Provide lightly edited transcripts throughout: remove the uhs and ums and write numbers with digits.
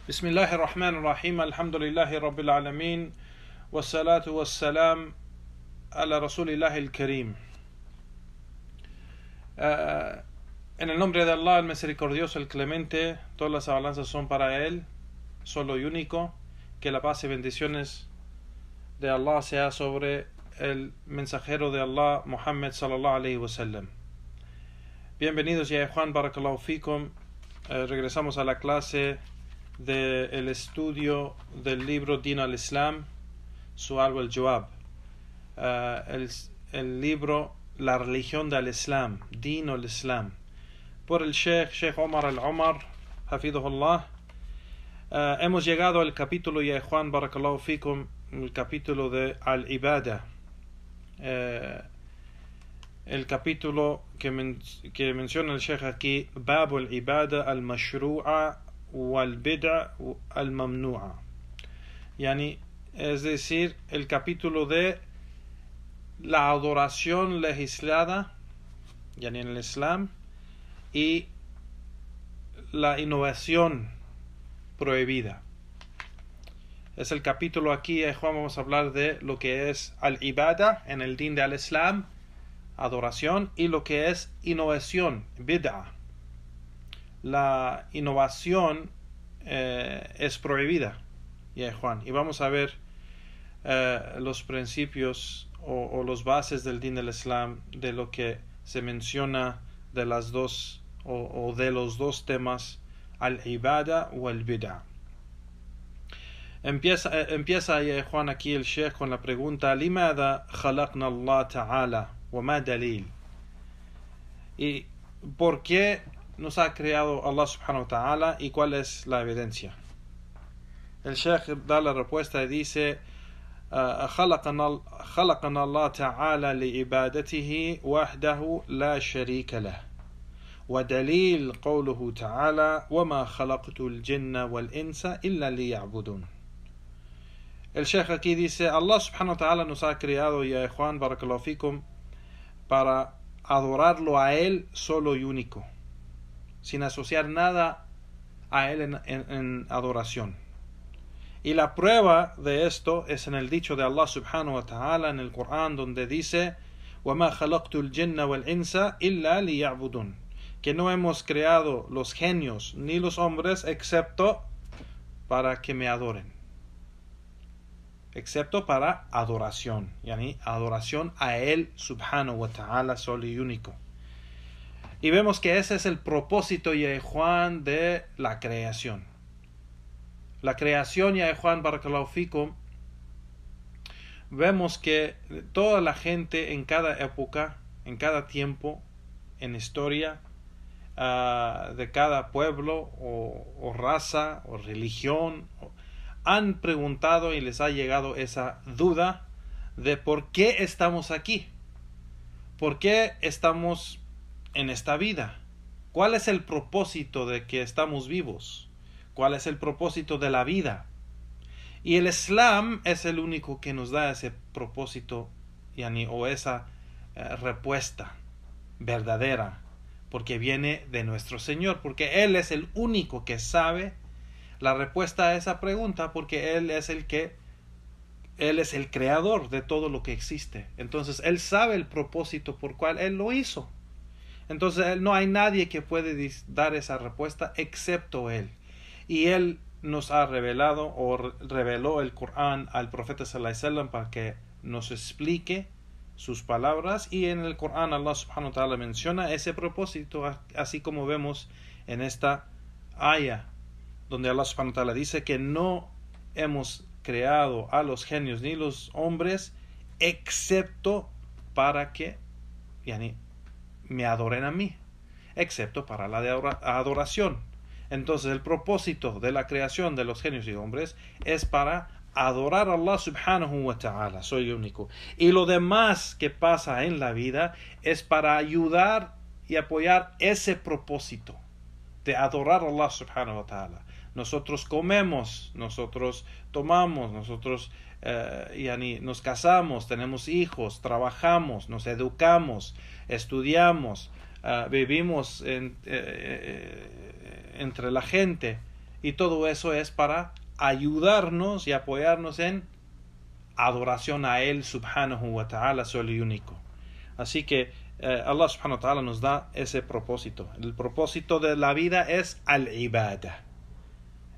بسم الله الرحمن الرحيم الحمد لله رب العالمين والصلاة والسلام على رسول الله الكريم. En el nombre de Allah, el misericordioso, el clemente, todas las alabanzas son para Él, solo y único. Que la paz y bendiciones de Allah sea sobre el mensajero de Allah, Muhammad sallallahu alayhi wa sallam. Bienvenidos, ya Juan, barakallahu fikum. Regresamos a la clase del estudio del libro Din al-Islam, Su'al wal-Jawab. El libro La religión del Islam, Din al-Islam, por el Sheikh Omar al-Omar, hafidhullah. Hemos llegado al capítulo, ya Juan, barakallahu fikum, el capítulo de al-Ibada. El capítulo que menciona el Sheikh aquí, Babu al-Ibada al-Mashru'a wal-Bid'a al-Mamnu'a. Yani, es decir, el capítulo de la adoración legislada, yani en el Islam, y la innovación prohibida. Es el capítulo aquí, Juan, vamos a hablar de lo que es al-Ibada en el Din del Islam, adoración, y lo que es innovación, bid'a. La innovación es prohibida, Juan, y vamos a ver los principios o los bases del Din del Islam, de lo que se menciona de las dos o de los dos temas, al-Ibada o al-Bid'a. Empieza Juan aquí el Sheikh con la pregunta: ¿Limada khalaqna Allah ta'ala wa ma dalil? ¿Y por qué nos ha creado Allah subhanahu wa ta'ala y cuál es la evidencia? El Sheikh da la respuesta y dice: خلقنا الله تعالى لعبادته وحده لا شريك له ودليل قوله تعالى وما خلقت الجن والإنس إلا ليعبدون. El Sheikh aquí dice: Allah subhanahu wa ta'ala nos ha creado, ya Juan, barakallahu fikum, para adorarlo a Él solo y único, sin asociar nada a Él en adoración. Y la prueba de esto es en el dicho de Allah subhanahu wa ta'ala en el Corán, donde dice: وَمَا خَلَقْتُ الْجِنَّ وَالْإِنسَ إِلَّا لِيَعْبُدُونَ, que no hemos creado los genios ni los hombres excepto para que me adoren, excepto para adoración, yani adoración a Él subhanahu wa ta'ala solo y único. Y vemos que ese es el propósito, ya Juan, de la creación. La creación, ya Juan, barakallahu fikum, vemos que toda la gente en cada época, en cada tiempo, en historia, de cada pueblo o raza o religión, han preguntado y les ha llegado esa duda de por qué estamos aquí, por qué estamos en esta vida, cuál es el propósito de que estamos vivos, cuál es el propósito de la vida. Y el Islam es el único que nos da ese propósito, o esa respuesta verdadera, porque viene de nuestro Señor, porque Él es el único que sabe la respuesta a esa pregunta, porque Él es el creador de todo lo que existe. Entonces Él sabe el propósito por cual Él lo hizo. Entonces no hay nadie que puede dar esa respuesta excepto Él. Y Él nos ha revelado o reveló el Corán al profeta sallallahu alaihi wasallam para que nos explique sus palabras, y en el Corán Allah subhanahu wa ta'ala menciona ese propósito, así como vemos en esta aya, donde Allah subhanahu wa ta'ala dice que no hemos creado a los genios ni los hombres excepto para que me adoren a mí, excepto para la adoración. Entonces el propósito de la creación de los genios y hombres es para adorar a Allah subhanahu wa ta'ala, soy único. Y lo demás que pasa en la vida es para ayudar y apoyar ese propósito de adorar a Allah subhanahu wa ta'ala. Nosotros comemos, nosotros tomamos, nosotros nos casamos, tenemos hijos, trabajamos, nos educamos, estudiamos, vivimos entre la gente, y todo eso es para ayudarnos y apoyarnos en adoración a Él subhanahu wa ta'ala, solo y único. Así que Allah subhanahu wa ta'ala nos da ese propósito. El propósito de la vida es al-ibada.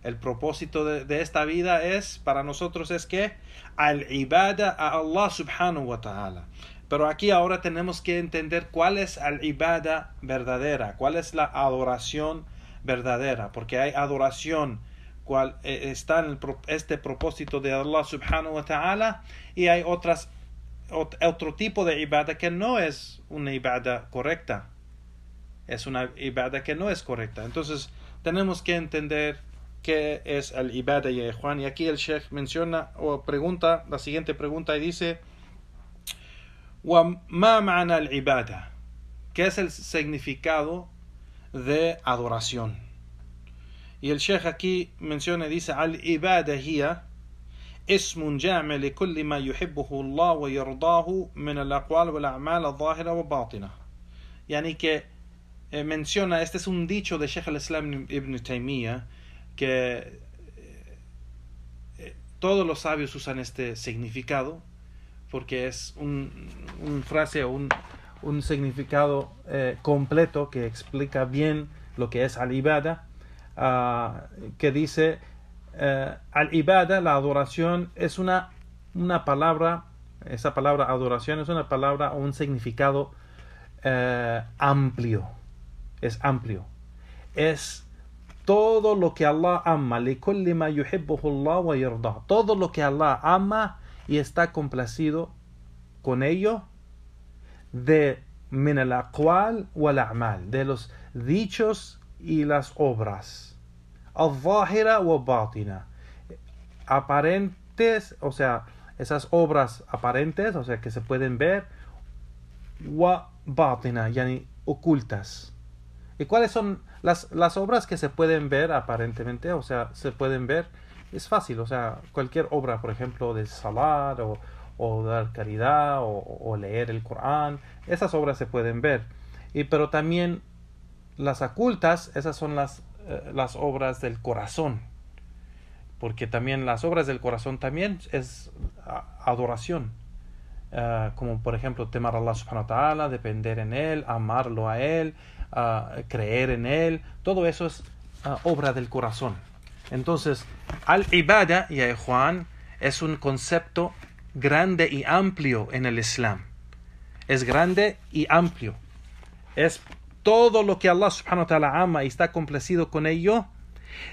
El propósito de esta vida es, para nosotros, es que al-ibada a Allah subhanahu wa ta'ala. Pero aquí ahora tenemos que entender cuál es al-ibada verdadera, cuál es la adoración verdadera, porque hay adoración cual está en este propósito de Allah subhanahu wa ta'ala, y hay otro tipo de ibada que no es una ibada correcta. Es una ibada que no es correcta. Entonces tenemos que entender qué es el ibada, ya Juan. Y aquí el Sheikh menciona o pregunta la siguiente pregunta y dice: وَمَا مَعْنَى الْعِبَادَةِ? ¿Qué es el significado de adoración? Y el Sheikh aquí menciona y dice: al-ibada hiya اسم جامع لكل ما يحبه الله ويرضاه من الأقوال والأعمال الظاهرة والباطنة. Yani que menciona, este es un dicho de Sheikh al-Islam ibn Taymiyyah, que todos los sabios usan este significado porque es un frase o un significado completo que explica bien lo que es al-ibada, que dice: al-ibada, la adoración, es una palabra, esa palabra adoración es una palabra o un significado amplio, es amplio, es todo lo que Allah ama, likulli ma yuhibbuhu Allah wa yardah, todo lo que Allah ama y está complacido con ello, de min al-aqwal wal a'mal, de los dichos y las obras, al-zahira wa batina, aparentes, o sea, esas obras aparentes, o sea, que se pueden ver, wa batina, yani ocultas. ¿Y cuáles son las obras que se pueden ver aparentemente? O sea, se pueden ver, es fácil, o sea, cualquier obra, por ejemplo, de salat o dar caridad o leer el Corán, esas obras se pueden ver. Pero también las ocultas, esas son las obras del corazón, porque también las obras del corazón también es adoración, como por ejemplo temar a Allah subhanahu wa ta'ala, depender en Él, amarlo a Él, creer en Él, todo eso es obra del corazón. Entonces al-ibada, ya Juan, es un concepto grande y amplio en el Islam. Es grande y amplio, es todo lo que Allah subhanahu wa ta'ala ama y está complacido con ello,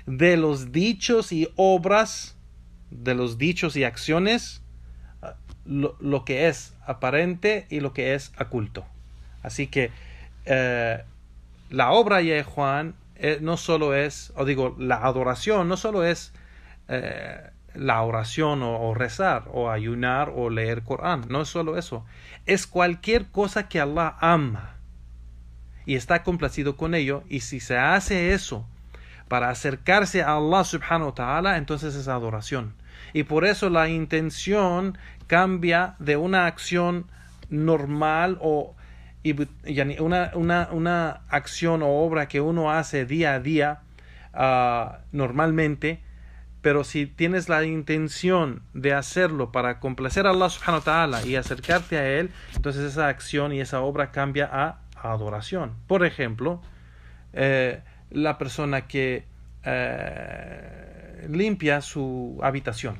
de los dichos y obras, de los dichos y acciones, lo que es aparente y lo que es oculto. Así que la obra, ya Juan, no solo es, la adoración no solo es la oración o rezar o ayunar o leer Corán, no es solo eso, es cualquier cosa que Allah ama y está complacido con ello, y si se hace eso para acercarse a Allah subhanahu wa ta'ala, entonces es adoración. Y por eso la intención cambia de una acción normal o una acción o obra que uno hace día a día normalmente, pero si tienes la intención de hacerlo para complacer a Allah subhanahu wa ta'ala y acercarte a Él, entonces esa acción y esa obra cambia a adoración. Por ejemplo, la persona que limpia su habitación,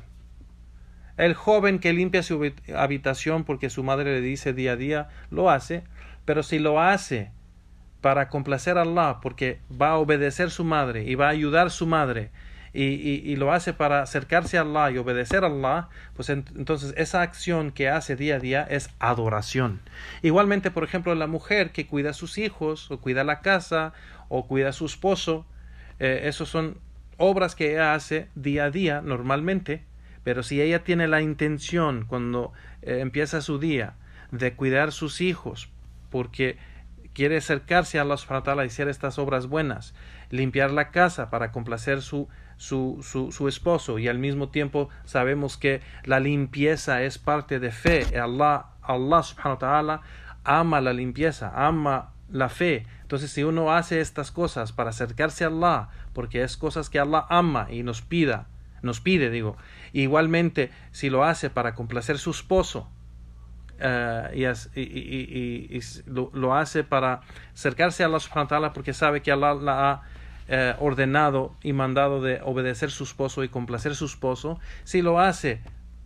el joven que limpia su habitación porque su madre le dice día a día, lo hace, pero si lo hace para complacer a Allah, porque va a obedecer a su madre y va a ayudar a su madre, y lo hace para acercarse a Allah y obedecer a Allah, pues entonces esa acción que hace día a día es adoración. Igualmente, por ejemplo, la mujer que cuida a sus hijos, o cuida la casa, o cuida a su esposo, esos son obras que ella hace día a día normalmente, pero si ella tiene la intención cuando empieza su día de cuidar a sus hijos, porque quiere acercarse a Allah subhanahu wa ta'ala y hacer estas obras buenas, limpiar la casa para complacer su esposo, y al mismo tiempo sabemos que la limpieza es parte de fe. Allah subhanahu wa ta'ala ama la limpieza, ama la fe. Entonces, si uno hace estas cosas para acercarse a Allah, porque es cosas que Allah ama y nos pide, igualmente si lo hace para complacer su esposo, lo hace para acercarse a Allah subhanahu wa ta'ala, porque sabe que Allah la ha ordenado y mandado de obedecer su esposo y complacer su esposo. Si lo hace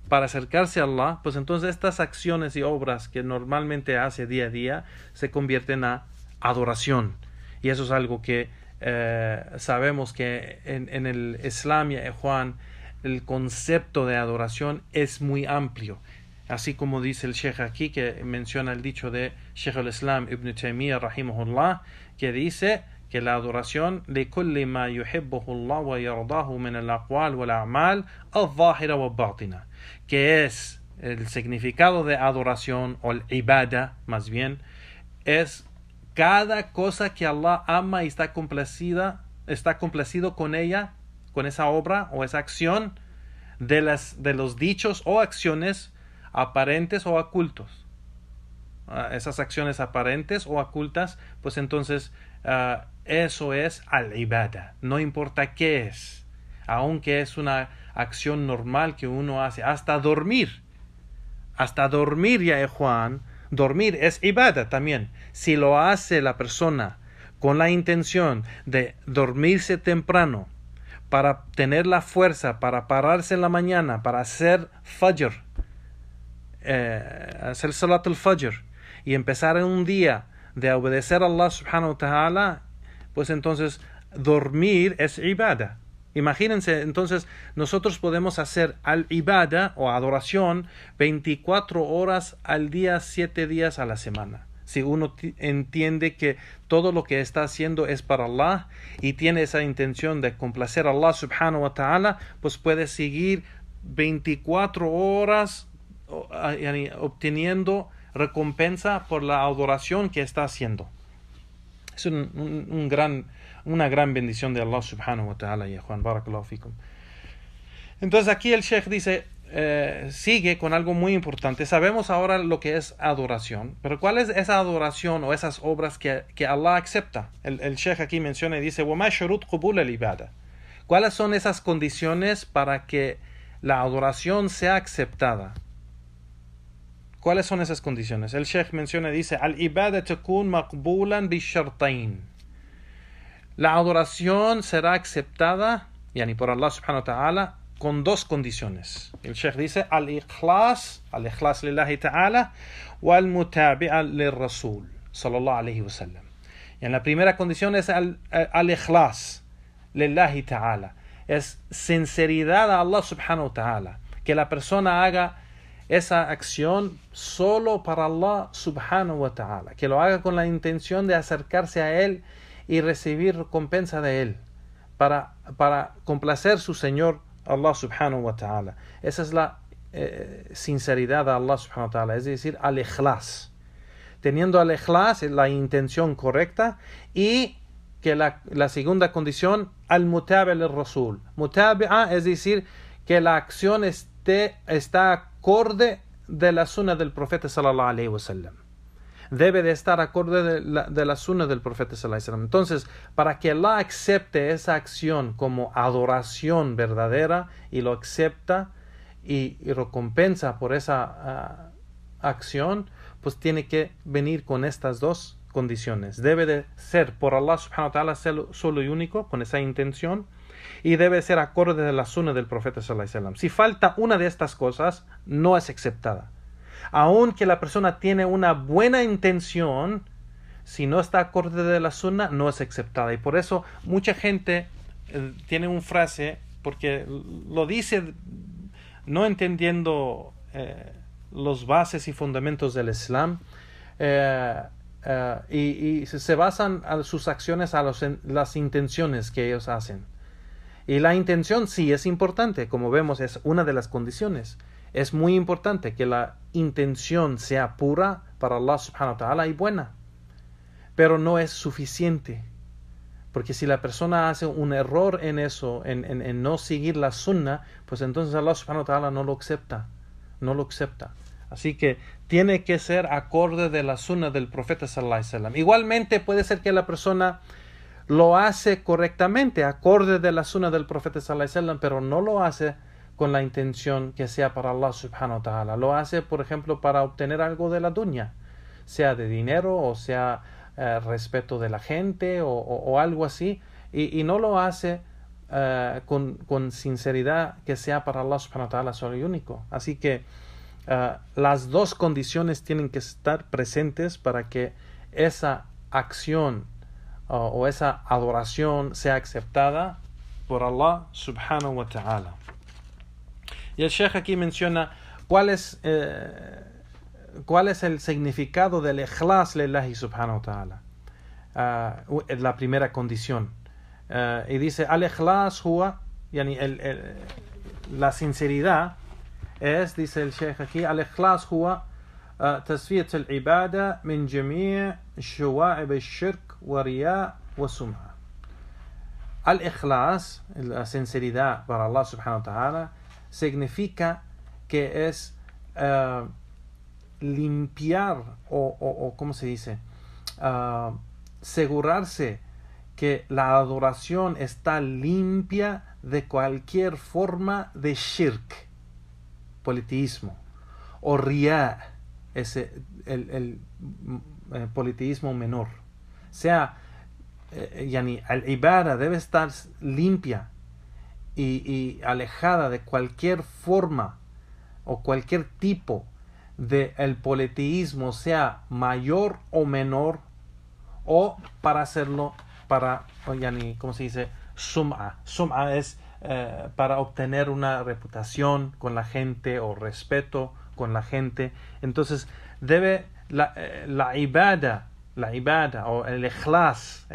para acercarse a Allah, pues entonces estas acciones y obras que normalmente hace día a día se convierten a adoración. Y eso es algo que sabemos que en el Islam, ya Juan, el concepto de adoración es muy amplio. Así como dice el Sheikh aquí, que menciona el dicho de Sheikh al-Islam Ibn Taymiyyah rahimahullah, que dice que la adoración لكل ما يحبه الله ويرضاه من الأقوال والأعمال الظاهرة والباطنة, que es el significado de adoración, o el ibada más bien, es cada cosa que Allah ama y está complacido con ella, con esa obra o esa acción, de los dichos o acciones aparentes o ocultos. Esas acciones aparentes o ocultas, pues entonces eso es al-ibada, no importa qué es, aunque es una acción normal que uno hace, hasta dormir, ya Juan, dormir es ibada también. Si lo hace la persona con la intención de dormirse temprano, para tener la fuerza, para pararse en la mañana, para hacer fajr, hacer salat al-fajr, y empezar en un día de obedecer a Allah subhanahu wa ta'ala, pues entonces dormir es ibada. Imagínense, entonces nosotros podemos hacer al-ibada o adoración 24 horas al día, 7 días a la semana. Si uno entiende que todo lo que está haciendo es para Allah y tiene esa intención de complacer a Allah subhanahu wa ta'ala, pues puede seguir 24 horas obteniendo recompensa por la adoración que está haciendo. Es una gran bendición de Allah subhanahu wa ta'ala, ya Juan, barakallahu fikum. Entonces aquí el Sheikh dice, sigue con algo muy importante. Sabemos ahora lo que es adoración, pero ¿cuál es esa adoración o esas obras que Allah acepta? El Sheikh aquí menciona y dice, وَمَا شُرُوطْ قُبُولَ الْعِبَادَةِ. ¿Cuáles son esas condiciones para que la adoración sea aceptada? ¿Cuáles son esas condiciones? El Sheikh menciona y dice, al-ibada takun maqbulan bi-shartain. La adoración será aceptada, yani por Allah subhanahu wa ta'ala, con dos condiciones. El Sheikh dice, al-ikhlas lillahi ta'ala, wal-mutabi'a lir-rasul, sallallahu alayhi wa sallam. Y en la primera condición es al-ikhlas lillahi ta'ala. Es sinceridad a Allah subhanahu wa ta'ala. Que la persona haga esa acción solo para Allah subhanahu wa ta'ala, que lo haga con la intención de acercarse a Él y recibir recompensa de Él, para complacer su Señor Allah subhanahu wa ta'ala. Esa es la sinceridad a Allah subhanahu wa ta'ala, es decir, al-ikhlas. Teniendo al-ikhlas, la intención correcta, y que la segunda condición, al-mutabi' al-rasul. Mutabi'a, es decir, que la acción está acorde de la sunna del profeta sallallahu alaihi wasallam. Debe de estar acorde de la sunna del profeta sallallahu alaihi wasallam. Entonces, para que Allah acepte esa acción como adoración verdadera y lo acepta y recompensa por esa acción, pues tiene que venir con estas dos condiciones. Debe de ser por Allah subhanahu wa ta'ala solo y único, con esa intención, y debe ser acorde de la sunna del profeta sallallahu alaihi wasallam. Si falta una de estas cosas, no es aceptada. Aunque la persona tiene una buena intención, si no está acorde de la sunna, no es aceptada. Y por eso mucha gente tiene una frase, porque lo dice no entendiendo los bases y fundamentos del Islam, y se basan a sus acciones a las intenciones que ellos hacen. Y la intención sí es importante, como vemos, es una de las condiciones. Es muy importante que la intención sea pura para Allah subhanahu wa ta'ala y buena. Pero no es suficiente. Porque si la persona hace un error en eso, en no seguir la sunna, pues entonces Allah subhanahu wa ta'ala no lo acepta. No lo acepta. Así que tiene que ser acorde de la sunna del profeta sallallahu alaihi wasallam. Igualmente puede ser que la persona lo hace correctamente, acorde de la sunna del profeta sallallahu alaihi wasallam, pero no lo hace con la intención que sea para Allah subhanahu wa ta'ala. Lo hace, por ejemplo, para obtener algo de la dunya, sea de dinero o sea respeto de la gente o algo así, y no lo hace con sinceridad que sea para Allah subhanahu wa ta'ala solo y único. Así que las dos condiciones tienen que estar presentes para que esa acción o esa adoración sea aceptada por Allah subhanahu wa ta'ala. Y el Sheikh aquí menciona cuál es el significado del ikhlas lillahi subhanahu wa ta'ala. La primera condición. Y dice, al-ikhlas huwa, yani la sinceridad es, dice el Sheikh aquí, al-ikhlas huwa tasfiyat al-ibada min jami' shuwa'ib al-shirk wa riya' wa sum'a. Al-ikhlas, la sinceridad para Allah subhanahu wa ta'ala, significa que es limpiar o ¿cómo se dice? Asegurarse que la adoración está limpia de cualquier forma de shirk, politeísmo, o riya, el politeísmo menor. O sea, yani, al-ibada debe estar limpia y alejada de cualquier forma o cualquier tipo de el politeísmo, sea mayor o menor, o para hacerlo para, yani, ¿cómo se dice? Sum'a. Sum'a es para obtener una reputación con la gente o respeto con la gente. Entonces debe la ibada o el ikhlas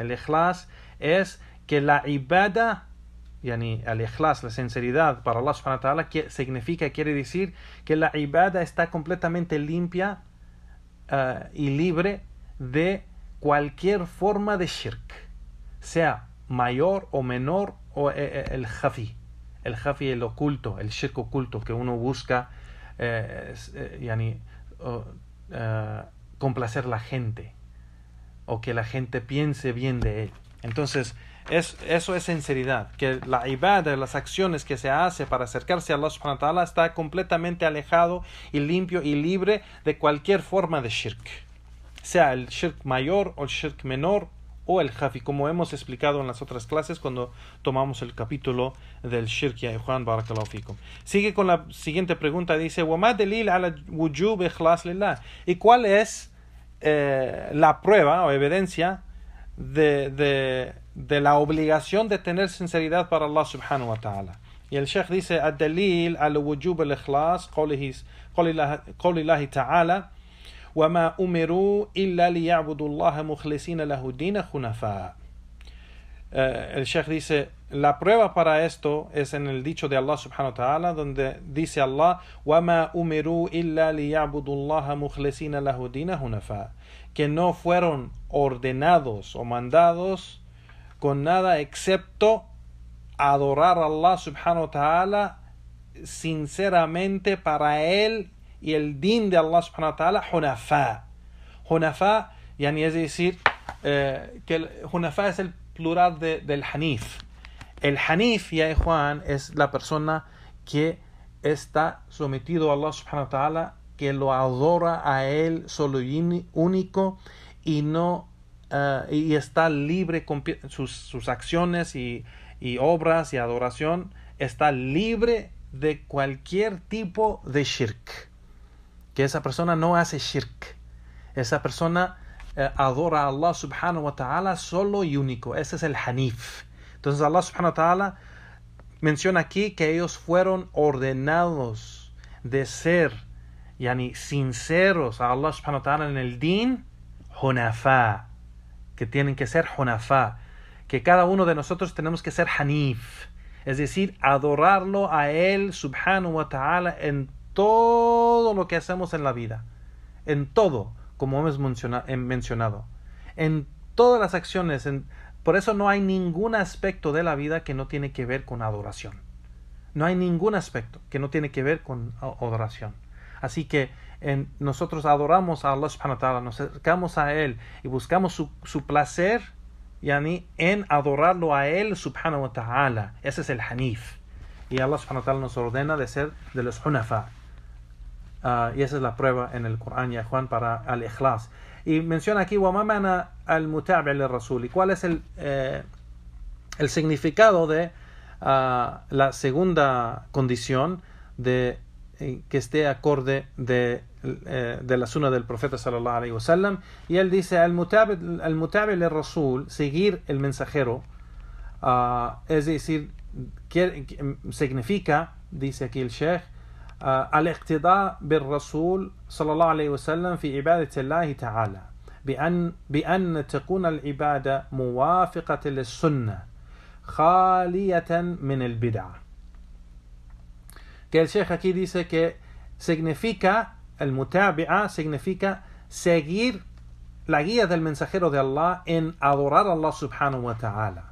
es que la ibada, yani al ikhlas, la sinceridad para Allah subhanahu wa ta'ala, quiere decir que la ibada está completamente limpia y libre de cualquier forma de shirk, sea mayor o menor, o el khafi, el oculto, el shirk oculto que uno busca yani, complacer la gente o que la gente piense bien de él. Entonces eso es sinceridad, que la ibada, las acciones que se hace para acercarse a Allah subhanahu wa ta'ala está completamente alejado y limpio y libre de cualquier forma de shirk, sea el shirk mayor o el shirk menor o el khafi, como hemos explicado en las otras clases cuando tomamos el capítulo del shirk. Ya Juan, barakallahu fikum. Sigue con la siguiente pregunta, dice, وَمَا دَلِيلَ عَلَى وُجُوبِ إِخْلَاصِ لِلَّهِ. ¿Y cuál es la prueba o evidencia de la obligación de tener sinceridad para Allah subhanahu wa ta'ala? Y el Sheikh dice, الدليل على وجوب الإخلاص قول الله تعالى وما أمروا إلا ليعبدوا الله مخلصين له الدين حنفاء. El Sheikh dice, la prueba para esto es en el dicho de Allah subhanahu wa ta'ala, donde dice Allah, وَمَا أُمِرُوا إِلَّا لِيَعْبُدُوا اللَّهَ مُخْلِصِينَ لَهُ الدِّينَ حُنَفَاءَ, que no fueron ordenados o mandados con nada excepto adorar a Allah subhanahu wa ta'ala sinceramente para él y el din de Allah subhanahu wa ta'ala, hunafa. Hunafa, yani, es decir, que el hunafa es el plural del hanif. El hanif, ya Juan, es la persona que está sometido a Allah subhanahu wa ta'ala, que lo adora a él solo y único, y no y está libre con sus acciones y obras y adoración, está libre de cualquier tipo de shirk. Que esa persona no hace shirk. Esa persona adora a Allah subhanahu wa ta'ala solo y único. Ese es el hanif. Entonces Allah subhanahu wa ta'ala menciona aquí que ellos fueron ordenados de ser, yani, sinceros a Allah subhanahu wa ta'ala en el din, hunafa, que tienen que ser hunafa, que cada uno de nosotros tenemos que ser hanif, es decir, adorarlo a él subhanahu wa ta'ala en todo lo que hacemos en la vida, en todo, como hemos mencionado, en todas las acciones. Por eso no hay ningún aspecto de la vida que no tiene que ver con adoración. No hay ningún aspecto que no tiene que ver con adoración. Así que nosotros adoramos a Allah subhanahu wa ta'ala, nos acercamos a Él y buscamos su placer en adorarlo a Él subhanahu wa ta'ala. Ese es el Hanif. Y Allah subhanahu wa ta'ala nos ordena de ser de los Hunafa. Y esa es la prueba en el Corán, ya Juan, para el Ikhlas. Y menciona aquí, وَمَا مَنَا الْمُتَابِعِ لِلرَّسُولِ. ¿Cuál es el significado de la segunda condición de que esté acorde de la sunna del profeta sallallahu alaihi wasallam? Y él dice, al-mutabi' lil-rasul, seguir el mensajero, es decir, significa, dice aquí el Sheikh, الاقتداء بالرسول صلى الله عليه وسلم في عبادة الله تعالى بأن تكون العبادة موافقة للسنة خالية من البدع. Que el Sheikh aquí dice que significa, el mutabi'a significa seguir la guía del mensajero de Allah en adorar a Allah subhanahu wa ta'ala.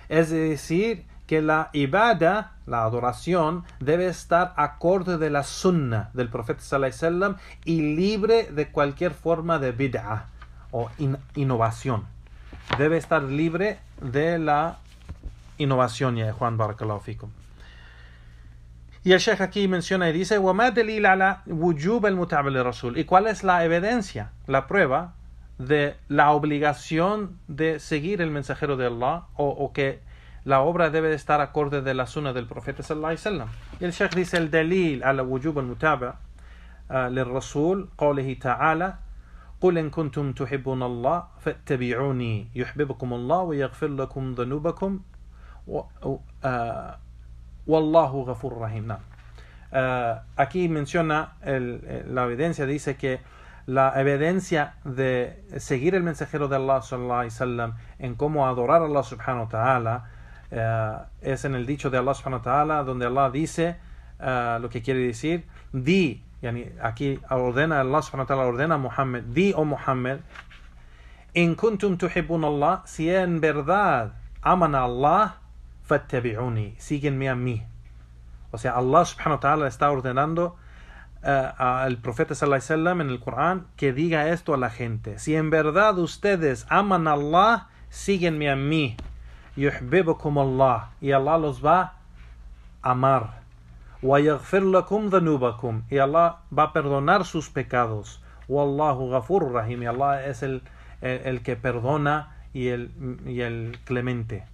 Es decir, que la ibada, la adoración, debe estar acorde de la sunna del profeta sallallahu alaihi wasallam y libre de cualquier forma de bid'ah o innovación. Debe estar libre de la innovación, ya Juan, barakallahu fikum. Y el Sheikh aquí menciona y dice, وَمَا دَلِيلَ عَلَى وُجُوبَ الْمُتَابِعِ لِلرَّسُولِ. ¿Y cuál es la evidencia, la prueba de la obligación de seguir el mensajero de Allah o que la obra debe estar acorde de la sunna del profeta sallallahu alaihi wasallam? Y el Sheikh dice, el dalil ala wujub al-mutabi' lil-rasul qawlihi ta'ala قل إن كنتم تحبون الله فاتبعوني يحببكم الله ويغفر لكم ذنوبكم والله غفور رحيم. Aquí menciona la evidencia, dice que la evidencia de seguir el mensajero de Allah sallallahu alaihi wasallam en cómo adorar a Allah subhanahu wa ta'ala es en el dicho de Allah subhanahu wa ta'ala, donde Allah dice lo que quiere decir, di, aquí ordena Allah subhanahu wa ta'ala, ordena a Muhammad, di, oh Muhammad, in kuntum tuhibbun Allah, si en verdad aman a Allah, fattabi'uni, síguenme a mí. O sea, Allah subhanahu wa ta'ala está ordenando al profeta sallallahu alaihi wasallam en el Corán que diga esto a la gente: si en verdad ustedes aman a Allah, síguenme a mí. Yuhibbukum Allah, y Allah los va a amar. Wa yaghfir lakum dhanubakum, y Allah va a perdonar sus pecados. Wallahu ghafur rahim, y Allah es el que perdona y el clemente.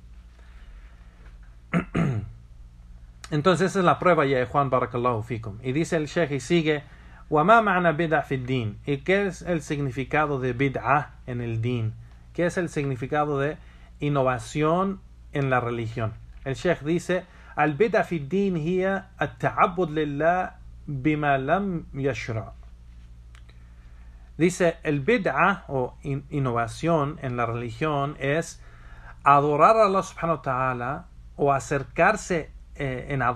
Entonces esa es la prueba, ya Juan, barakallahu fikum. Y dice el Sheikh y sigue, وَمَا مَعْنَا بِدْعَ فِي الدِّينِ. ¿Y qué es el significado de bid'ah en el din? ¿Qué es el significado de innovación en la religión? El Sheikh dice, البدع في الدين هي التعبد لله بما لم يشرع. Dice, el bid'ah o innovación en la religión es adorar a Allah subhanahu wa ta'ala o acercarse a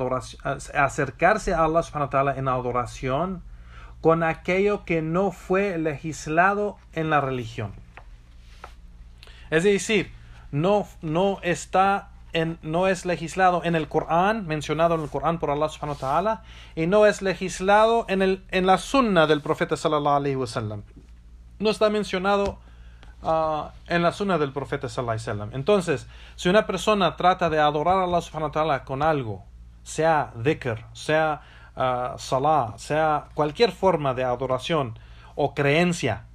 Allah subhanahu wa ta'ala en adoración con aquello que no fue legislado en la religión. Es decir, no es legislado en el Corán, mencionado en el Corán por Allah subhanahu wa ta'ala, y no es legislado en la sunna del profeta sallallahu alaihi wasallam. No está mencionado en la sunna del profeta sallallahu alaihi wasallam. Entonces, si una persona trata de adorar a Allah subhanahu wa ta'ala con algo, sea dhikr, sea salah, sea cualquier forma de adoración o creencia,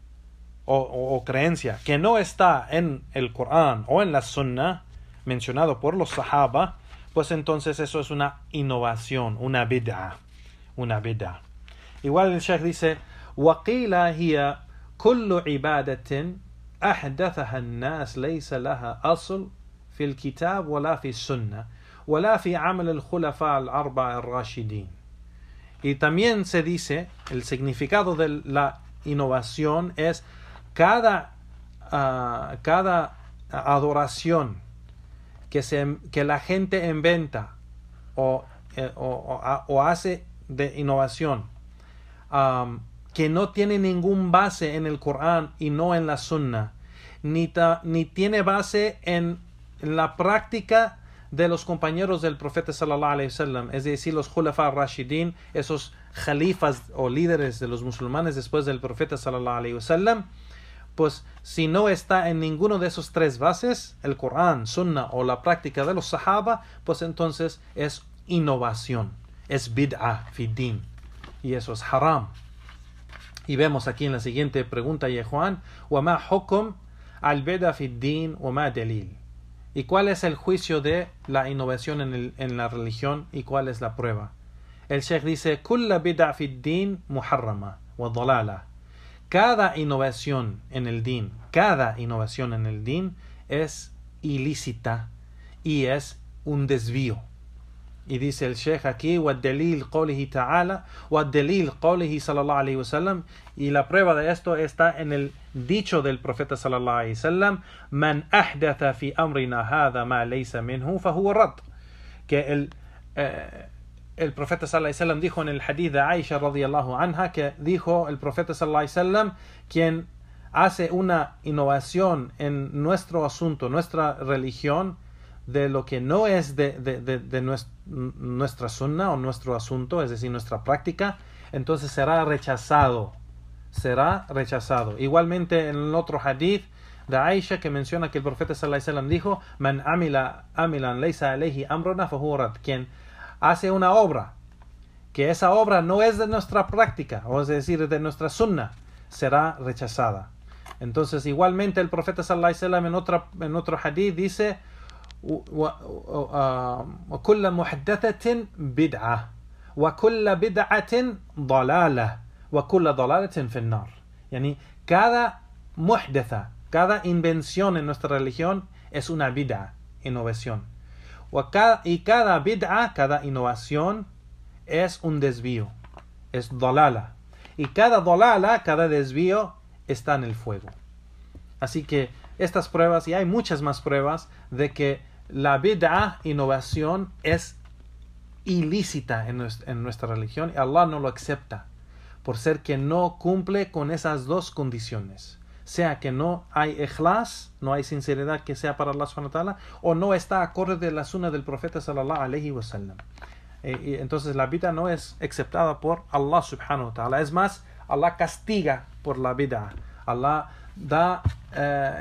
o creencia que no está en el Corán o en la sunna mencionado por los sahaba, pues entonces eso es una innovación, una bid'ah. Igual el Sheikh dice, وَقِيلَ هِيَ كُلُّ عِبَادَةٍ أحدثها الناس ليس لها أصل في الكتاب ولا في السنة ولا في عمل الخلفاء الأربعة الراشدين. Y también se dice, el significado de la innovación es cada adoración que la gente inventa o hace de innovación, que no tiene ningún base en el Corán y no en la Sunna, ni tiene base en la práctica de los compañeros del profeta sallallahu alaihi wasallam, es decir, los Khulafa Rashidin, esos khalifas o líderes de los musulmanes después del profeta sallallahu alaihi wasallam, pues si no está en ninguno de esos tres bases, el Corán, Sunna o la práctica de los Sahaba, pues entonces es innovación, es bid'ah fi din, y eso es haram. Y vemos aquí en la siguiente pregunta, ya Juan, وَمَا حُكُمْ al-bid'ah fi din وَمَا دَلِيل. ¿Y cuál es el juicio de la innovación en la religión y cuál es la prueba? El Sheikh dice, كُلَّ bid'ah fi din muharrama wa dalala. Cada innovación en el din es ilícita y es un desvío. Y dice el Sheikh aquí, وَالدَّلِيلْ قَوْلِهِ تَعَالَى وَالدَّلِيلْ قَوْلِهِ sallallahu alayhi wa sallam. Y la prueba de esto está en el dicho del profeta sallallahu alayhi wa sallam, مَنْ أَحْدَثَ فِي أَمْرِنَا هَذَا مَا لَيْسَ مِنْهُ فَهُوَ رَدٌّ. Que el profeta sallallahu alayhi wa sallam dijo en el hadith de Aisha radiyallahu anha, que dijo el profeta sallallahu alayhi wa sallam, quien hace una innovación en nuestro asunto, nuestra religión, de lo que no es de nuestra sunna o nuestro asunto, es decir, nuestra práctica, entonces será rechazado. Igualmente en el otro hadith de Aisha que menciona que el profeta sallallahu alayhi wa sallam dijo, Man amilan laysa alayhi amruna fahuwa rad. Quien hace una obra que esa obra no es de nuestra práctica, o es decir, de nuestra sunna, será rechazada. Entonces igualmente el profeta sallallahu alayhi wa sallam en otro hadith dice, وكل محدثة بدعة وكل بدعة ضلالة وكل ضلالة في النار. Yani cada muhdatha, cada invención en nuestra religión es una bid'a, innovación. Y cada bid'a, cada innovación es un desvío, es dalala. Y cada dalala, cada desvío está en el fuego. Así que estas pruebas, y hay muchas más pruebas, de que la bid'ah, innovación, es ilícita en nuestra religión y Allah no lo acepta por ser que no cumple con esas dos condiciones, sea que no hay ikhlas, no hay sinceridad que sea para Allah subhanahu wa ta'ala, o no está acorde de la sunna del profeta sallallahu alayhi wa sallam. Y entonces la bid'ah no es aceptada por Allah subhanahu wa ta'ala. Es más, Allah castiga por la bid'ah. Allah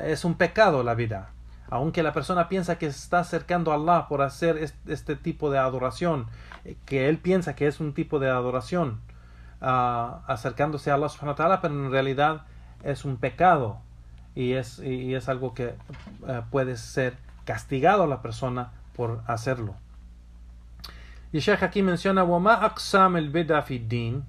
es un pecado la bid'ah. Aunque la persona piensa que se está acercando a Allah por hacer este tipo de adoración, que él piensa que es un tipo de adoración, acercándose a Allah subhanahu wa ta'ala, pero en realidad es un pecado y es algo que puede ser castigado a la persona por hacerlo. Y Sheikh aquí menciona وَمَا أَقْسَامِ الْبِدْعَ فِي الدِّينِ.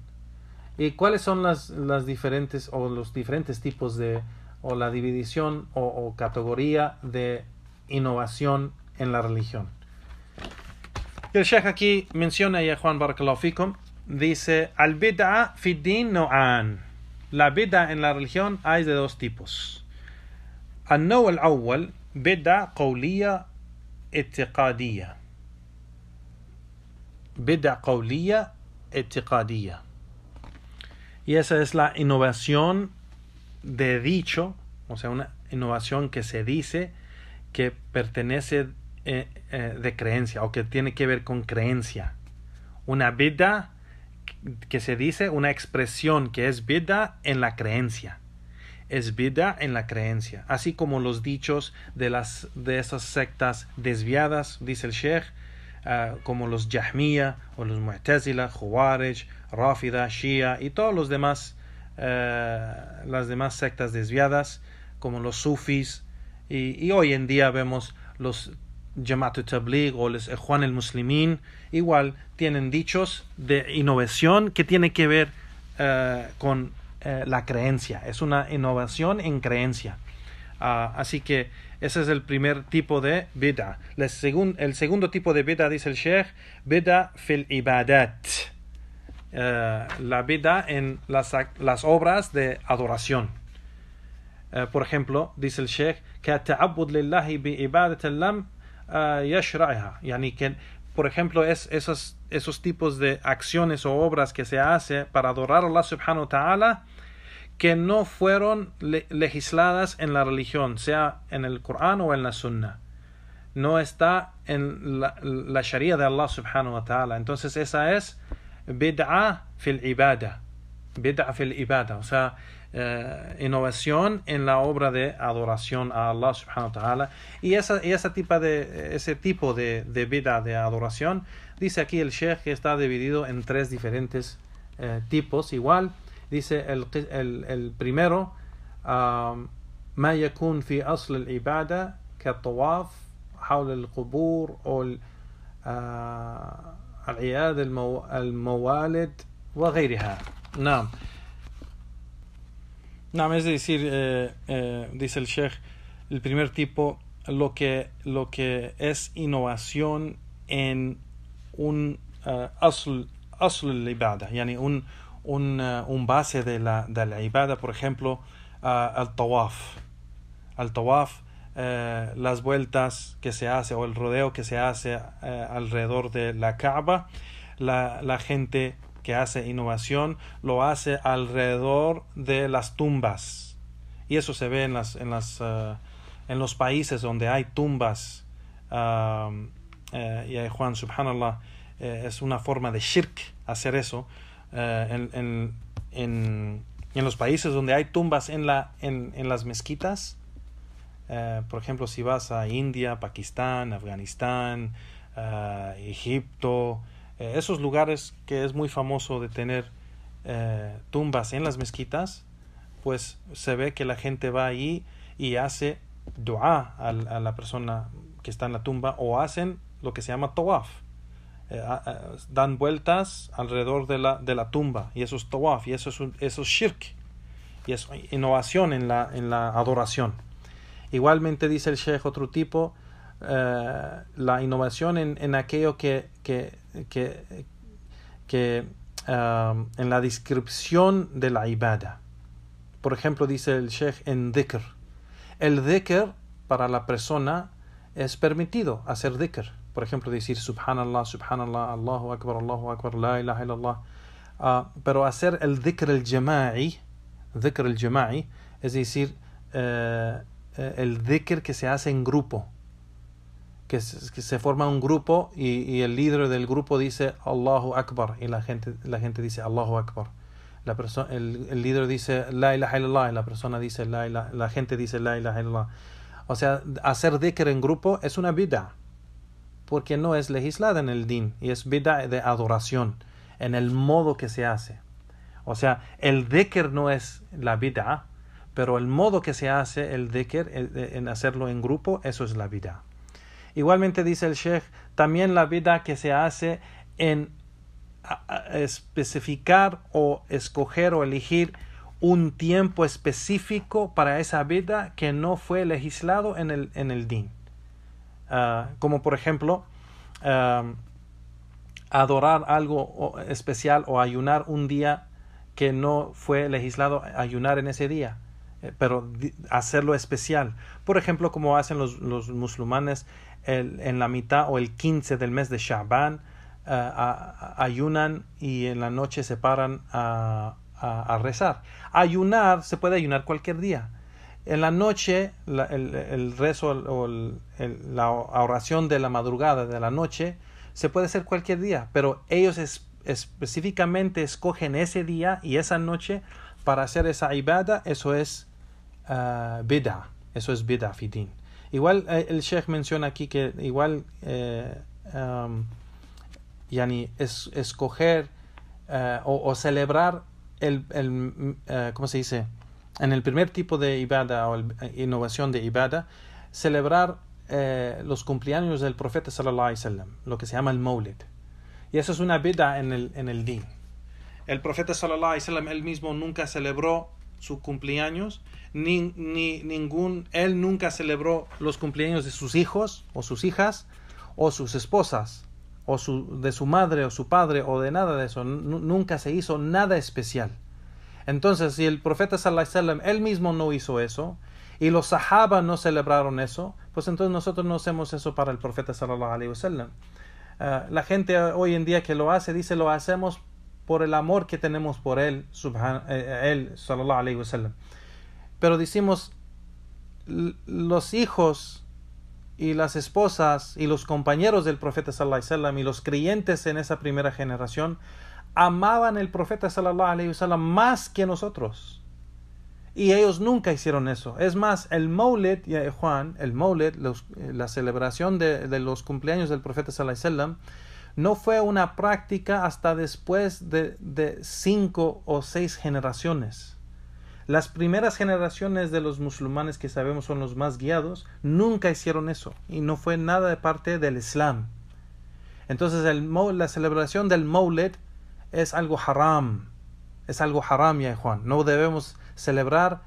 ¿Y cuáles son las diferentes o los diferentes tipos de, o la división o categoría de innovación en la religión? El Sheikh aquí menciona, ya Juan barakallahu fikum, dice, al bid'a fi din no'an. La bid'a en la religión hay de dos tipos. النوع الأول بدعة قولية اعتقادية. بدعة قولية اعتقادية. Y esa es la innovación de dicho, o sea, una innovación que se dice que pertenece de creencia o que tiene que ver con creencia. Una bid'a que se dice, una expresión que es bid'a en la creencia. Es bid'a en la creencia. Así como los dichos de esas sectas desviadas, dice el Sheikh, como los Jahmiya o los Mu'tazila, Khawarij, Rafida, Shia y todos los demás, las demás sectas desviadas, como los Sufis, y hoy en día vemos los Jamaat al-Tabligh o los Ikhwan al-Muslimin, igual tienen dichos de innovación que tiene que ver con la creencia. Es una innovación en creencia. Así que ese es el primer tipo de bid'a. El segundo tipo de bid'a, dice el Sheikh, bid'a fil ibadat. La bid'a en las obras de adoración. Por ejemplo, dice el Sheikh, que ta'abbud lillahi bi ibadat lam yashra'ha. Yani que, por ejemplo, esos tipos de acciones o obras que se hace para adorar a Allah subhanahu wa ta'ala, que no fueron legisladas en la religión, sea en el Corán o en la Sunna. no está en la sharia de Allah subhanahu wa ta'ala. Entonces esa es bid'a fil ibada. Bid'a fil ibada, o sea, innovación en la obra de adoración a Allah subhanahu wa ta'ala. Y ese tipo de bid'a de adoración, dice aquí el Sheikh que está dividido en 3 diferentes tipos. Igual dice el primero, ما يكون في أصل العبادة كالطواف حول القبور أو العياد الموالد وغيرها. نعم. Es decir, dice el Sheikh, el primer tipo, lo que es innovación en un asl al-ibada, yani un base de la ibada, por ejemplo, al tawaf, las vueltas que se hace o el rodeo que se hace alrededor de la Kaaba. La gente que hace innovación lo hace alrededor de las tumbas, y eso se ve en los países donde hay tumbas. Y Juan, subhanallah, es una forma de shirk hacer eso. En los países donde hay tumbas en las mezquitas, por ejemplo, si vas a India, Pakistán, Afganistán, Egipto, esos lugares que es muy famoso de tener tumbas en las mezquitas, pues se ve que la gente va ahí y hace dua a la persona que está en la tumba, o hacen lo que se llama tawaf, dan vueltas alrededor de la tumba, y eso es tawaf, y eso es shirk, y es innovación en la adoración. Igualmente dice el Sheikh otro tipo, la innovación en aquello que en la descripción de la ibada. Por ejemplo, dice el Sheikh en dhikr. El dhikr para la persona es permitido hacer dhikr. Por ejemplo, decir subhanallah, subhanallah, Allahu akbar, la ilaha illallah. Pero hacer el dhikr al-jama'i, es decir, el dhikr que se hace en grupo, que se forma un grupo y el líder del grupo dice Allahu Akbar y la gente dice Allahu Akbar. El líder dice la ilaha illallah y la gente dice la ilaha illallah. O sea, hacer dhikr en grupo es una bid'a, porque no es legislada en el din, y es bid'a de adoración en el modo que se hace. O sea, el dhikr no es la bid'a, pero el modo que se hace el dhikr, en hacerlo en grupo, eso es la bid'a. Igualmente dice el Sheikh, también la bid'a que se hace en especificar o escoger o elegir un tiempo específico para esa bid'a que no fue legislado en el din. Como por ejemplo, adorar algo especial o ayunar un día que no fue legislado ayunar en ese día, pero hacerlo especial. Por ejemplo, como hacen los musulmanes en la mitad o el 15 del mes de Sha'ban, ayunan y en la noche se paran a rezar. Ayunar, se puede ayunar cualquier día. En la noche, el rezo o la oración de la madrugada, de la noche, se puede hacer cualquier día, pero ellos específicamente escogen ese día y esa noche para hacer esa ibada. Eso es bid'a, fi din. Igual el Sheikh menciona aquí que igual escoger o celebrar ¿cómo se dice? En el primer tipo de ibada o innovación de ibada, celebrar los cumpleaños del profeta sallallahu alaihi wasallam, lo que se llama el Mawlid. Y eso es una bid'a en el din. El profeta sallallahu alaihi wasallam él mismo nunca celebró su cumpleaños, él nunca celebró los cumpleaños de sus hijos o sus hijas o sus esposas o de su madre o su padre o de nada de eso. Nunca se hizo nada especial. Entonces, si el profeta sallallahu alaihi wasallam él mismo no hizo eso y los sahaba no celebraron eso, pues entonces nosotros no hacemos eso para el profeta sallallahu alaihi wasallam. La gente hoy en día que lo hace, dice lo hacemos por el amor que tenemos por él, sallallahu alaihi wasallam. Pero decimos, los hijos y las esposas y los compañeros del profeta sallallahu alaihi wasallam y los creyentes en esa primera generación amaban el profeta sallallahu alaihi wasallam más que nosotros. Y ellos nunca hicieron eso. Es más, el Maulid, Juan, el Maulid, la celebración de los cumpleaños del profeta sallallahu alaihi wasallam, no fue una práctica hasta después de 5 o 6 generaciones. Las primeras generaciones de los musulmanes, que sabemos son los más guiados, nunca hicieron eso. Y no fue nada de parte del Islam. Entonces la celebración del Maulid es algo haram. Es algo haram, ya Juan. No debemos celebrar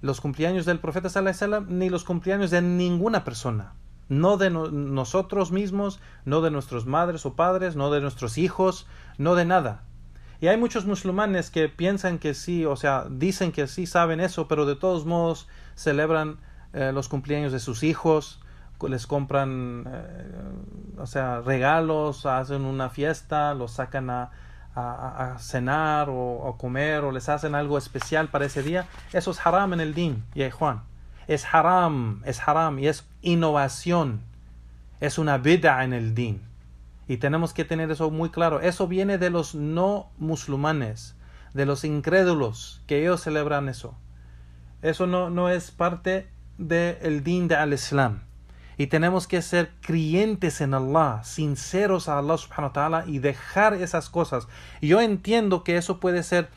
los cumpleaños del profeta sallallahu alaihi wasallam ni los cumpleaños de ninguna persona. No de nosotros mismos, no de nuestros madres o padres, no de nuestros hijos, no de nada. Y hay muchos musulmanes que piensan que sí, o sea, dicen que sí saben eso, pero de todos modos celebran los cumpleaños de sus hijos, les compran regalos, hacen una fiesta, los sacan a cenar o comer, o les hacen algo especial para ese día. Eso es haram en el din, ya Juan. Es haram y es innovación. Es una bid'a en el din. Y tenemos que tener eso muy claro. Eso viene de los no musulmanes, de los incrédulos, que ellos celebran eso. Eso no es parte del din de al-Islam. Y tenemos que ser creyentes en Allah, sinceros a Allah subhanahu wa ta'ala, y dejar esas cosas. Y yo entiendo que eso puede ser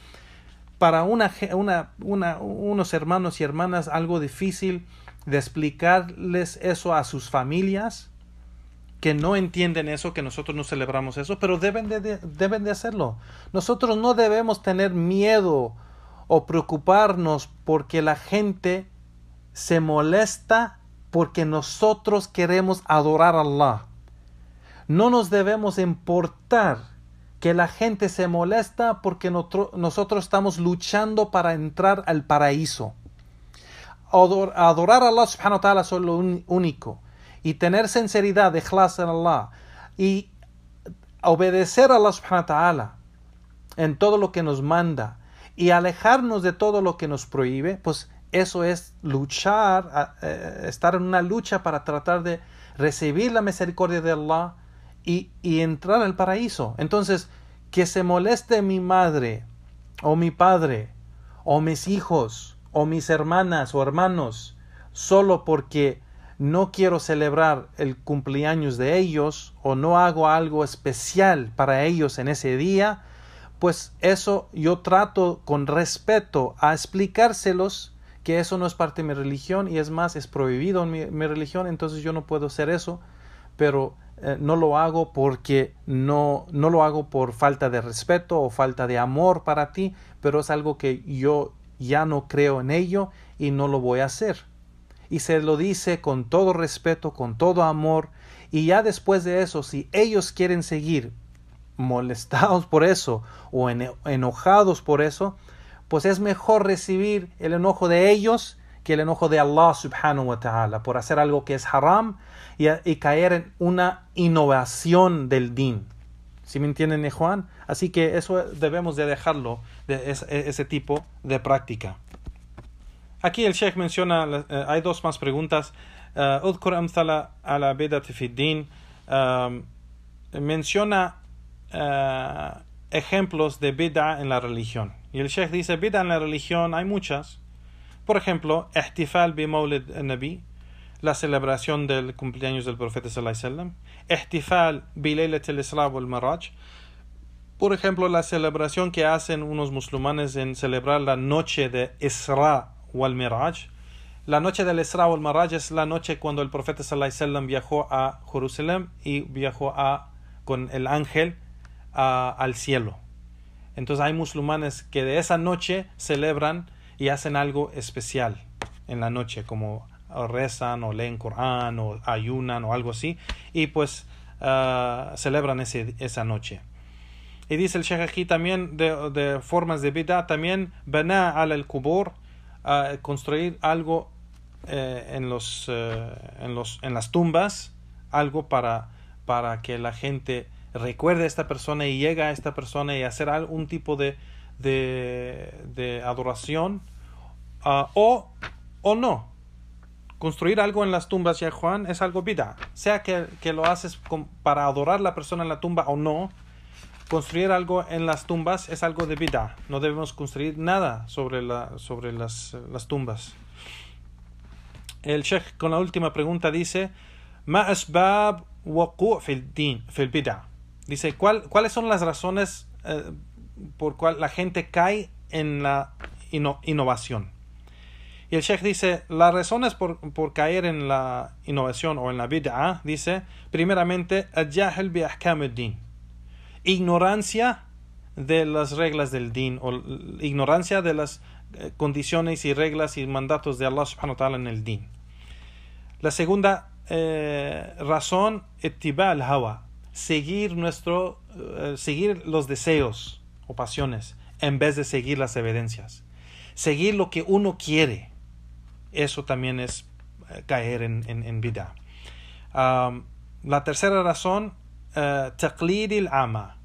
para unos hermanos y hermanas algo difícil de explicarles eso a sus familias, que no entienden eso, que nosotros no celebramos eso, pero deben de hacerlo. Nosotros no debemos tener miedo o preocuparnos porque la gente se molesta porque nosotros queremos adorar a Allah. No nos debemos importar que la gente se molesta porque nosotros estamos luchando para entrar al paraíso. Adorar a Allah subhanahu wa ta'ala es lo único. Y tener sinceridad, ikhlas en Allah, y obedecer a Allah subhanahu wa ta'ala en todo lo que nos manda y alejarnos de todo lo que nos prohíbe, pues eso es luchar, estar en una lucha para tratar de recibir la misericordia de Allah y entrar al paraíso. Entonces, que se moleste mi madre o mi padre o mis hijos o mis hermanas o hermanos solo porque no quiero celebrar el cumpleaños de ellos o no hago algo especial para ellos en ese día, pues eso yo trato con respeto a explicárselos que eso no es parte de mi religión y es más, es prohibido en mi religión, entonces yo no puedo hacer eso, pero no lo hago porque no lo hago por falta de respeto o falta de amor para ti, pero es algo que yo ya no creo en ello y no lo voy a hacer. Y se lo dice con todo respeto, con todo amor, y ya después de eso, si ellos quieren seguir molestados por eso o enojados por eso, pues es mejor recibir el enojo de ellos que el enojo de Allah subhanahu wa ta'ala por hacer algo que es haram y caer en una innovación del din. ¿Sí me entienden, Juan? Así que eso debemos de dejarlo, ese tipo de práctica. Aquí el Sheikh menciona, hay dos más preguntas. Udhkur amthala ala bid'ati fi din. Menciona ejemplos de bid'a en la religión. Y el Sheikh dice, bid'a en la religión hay muchas. Por ejemplo, ihtifal bi Mawlid al-Nabi, la celebración del cumpleaños del profeta sallallahu alaihi wasallam. Ihtifal bi Laylat al-Isra wal Miraj. Por ejemplo, la celebración que hacen unos musulmanes en celebrar la noche de Isra wal Miraj. La noche del Isra wal Miraj es la noche cuando el profeta sallallahu alaihi wasallam viajó a Jerusalén y viajó con el ángel al cielo. Entonces hay musulmanes que de esa noche celebran y hacen algo especial en la noche, como rezan o leen Corán o ayunan o algo así, y pues celebran esa noche. Y dice el Sheikh aquí también de formas de bid'a, también bana al al-qubur, construir algo en las tumbas, algo para que la gente recuerde a esta persona y llega a esta persona y hacer algún tipo de adoración o no, construir algo en las tumbas, ya Juan, es algo bid'a. Sea que lo haces para adorar a la persona en la tumba o no, construir algo en las tumbas es algo de bid'a. No debemos construir nada sobre las tumbas. El Sheikh con la última pregunta dice: Ma asbab waqu' fil bid'a. Dice, ¿cuáles son las razones por cual la gente cae en la innovación? Y el Sheikh dice, las razones por caer en la innovación o en la bid'a, dice, primeramente, al-jahl bi ahkam ad-din. Ignorancia de las reglas del din, o ignorancia de las condiciones y reglas y mandatos de Allah subhanahu wa ta'ala en el din. La segunda razón, ittiba al-hawa, seguir los deseos o pasiones en vez de seguir las evidencias. Seguir lo que uno quiere. Eso también es caer en bid'a. La tercera razón, taqlid al-ama.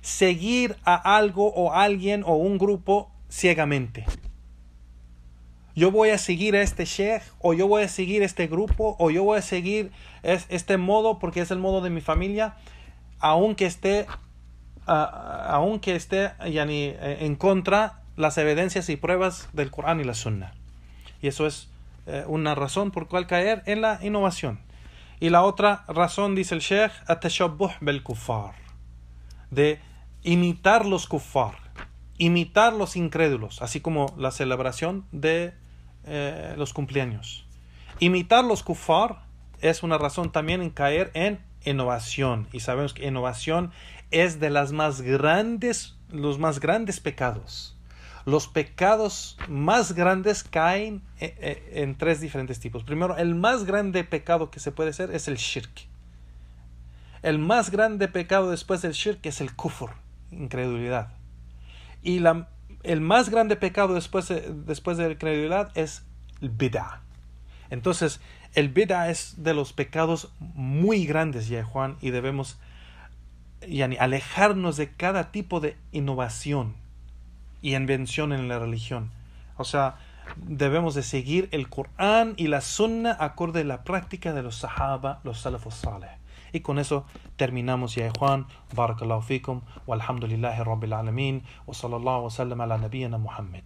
Seguir a algo o alguien o un grupo ciegamente. Yo voy a seguir a este sheikh, o yo voy a seguir este grupo, o yo voy a seguir este modo porque es el modo de mi familia, aunque esté en contra las evidencias y pruebas del Corán y la Sunna. Y eso es una razón por cual caer en la innovación. Y la otra razón, dice el Sheikh, at-tashabbuh bil kuffar, de imitar los kuffar, imitar los incrédulos, así como la celebración de los cumpleaños. Imitar los kuffar es una razón también en caer en innovación. Y sabemos que innovación es de los más grandes pecados. Los pecados más grandes caen en tres diferentes tipos. Primero, el más grande pecado que se puede hacer es el shirk. El más grande pecado después del shirk es el kufr, incredulidad. Y el más grande pecado después de la incredulidad es el bid'a. Entonces, el bid'a es de los pecados muy grandes, ya Juan, y debemos alejarnos de cada tipo de innovación y invención en la religión. O sea, debemos de seguir el Corán y la Sunna acorde a la práctica de los Sahaba, los Salafus Salih. Y con eso terminamos, ya Juan. Barakallahu fikum, walhamdulillahi rabbil alamin, wa sallallahu wa sallam ala nabiyyina Muhammad.